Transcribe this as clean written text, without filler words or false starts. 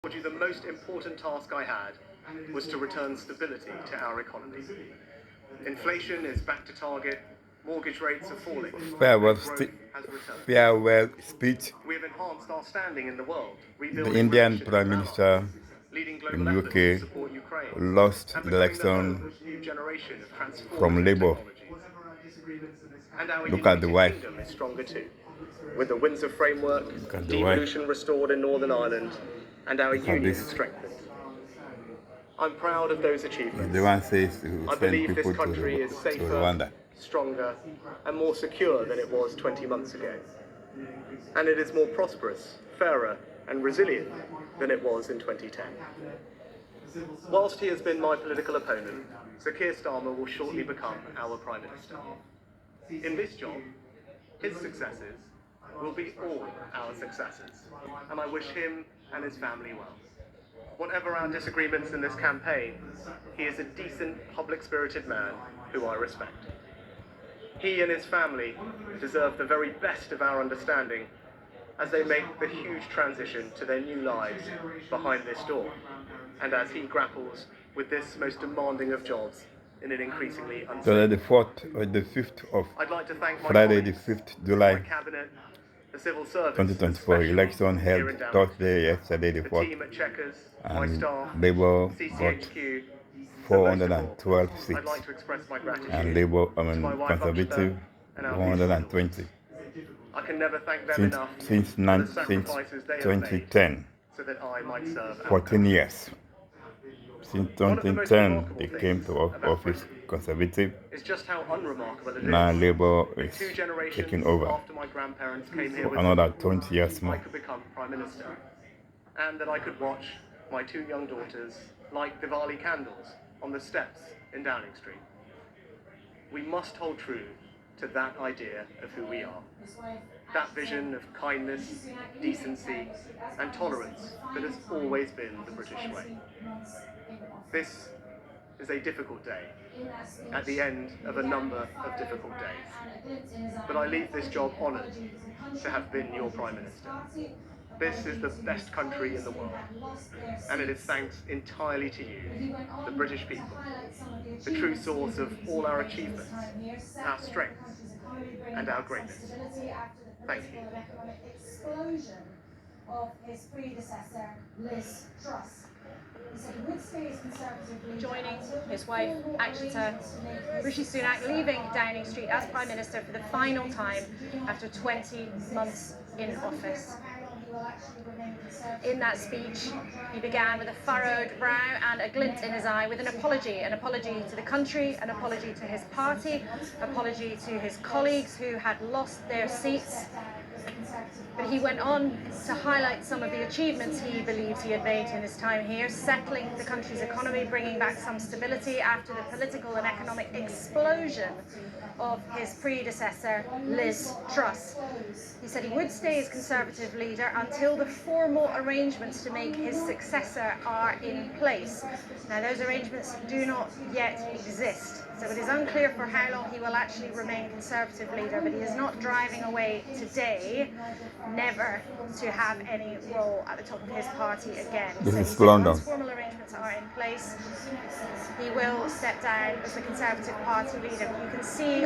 The most important task I had was to return stability to our economy. Inflation is back to target, mortgage rates are falling, farewell, growth has returned. farewell speech. We have enhanced our standing in the world, The rebuilding Indian relations Prime with Minister allies, leading global in efforts to UK support Ukraine, lost and the becoming the home election of a new generation of from transformative Labour. technologies. And our Look at the United wife. Kingdom is stronger too, with the Windsor Framework, at the wife. devolution restored in Northern Ireland, and our Look at union this. strengthened. I'm proud of those achievements. The one says to I send believe people this country is to safer, Rwanda. stronger, and more secure than it was 20 months ago. And it is more prosperous, fairer, and resilient than it was in 2010. Whilst he has been my political opponent, Sir Keir Starmer will shortly become our Prime Minister. In this job, his successes will be all our successes, and I wish him and his family well. Whatever our disagreements in this campaign, he is a decent, public-spirited man who I respect. He and his family deserve the very best of our understanding as they make the huge transition to their new lives behind this door, and as he grapples with this most demanding of jobs in an increasingly uncertain So the 4th or the 5th of I'd like to thank my Friday, the colleagues, 5th July my cabinet, the civil service, 2024 especially election here held in Downing Thursday, yesterday, the the 4th, team at Chequers, my and staff, Labour got CCHQ, 412 I'd seats, like to express my gratitude and Labour, to my wife Conservative, Akshata and our beautiful 120. daughters. I can never thank them Since, enough since, for the since sacrifices they have made 2010, so that I might serve our 14 country. years. Since One of the most 2010, remarkable they things came to about office Britain Conservative. is just how unremarkable it Now is Labour that is 2 generations taking over after my grandparents came here for with another me, 20 years I more. could become Prime Minister, and that I could watch my 2 young daughters light Diwali candles on the steps in Downing Street. We must hold true to that idea of who we are, that vision of kindness, decency, and tolerance that has always been the British way. This is a difficult day, at the end of a number of difficult days. But I leave this job honoured to have been your Prime Minister. This is the best country in the world, and it is thanks entirely to you, the British people, the true source of all our achievements, our strengths, and our greatness. Thank you. Of his predecessor, Liz Truss. He said he would stay as Conservative leader. Joining his wife, Akshata, Rishi Sunak leaving Downing Street as Prime Minister for the final time after 20 months in office. In that speech, he began with a furrowed brow and a glint in his eye with an apology to the country, an apology to his party, apology to his colleagues who had lost their seats. But he went on to highlight some of the achievements he believed he had made in his time here, settling the country's economy, bringing back some stability after the political and economic explosion of his predecessor, Liz Truss. He said he would stay as Conservative leader until the formal arrangements to make his successor are in place. Now, those arrangements do not yet exist, so it is unclear for how long he will actually remain Conservative leader, but he is not driving away today, never to have any role at the top of his party again. This so is he said London. once formal arrangements are in place, he will step down as the Conservative Party leader. You can see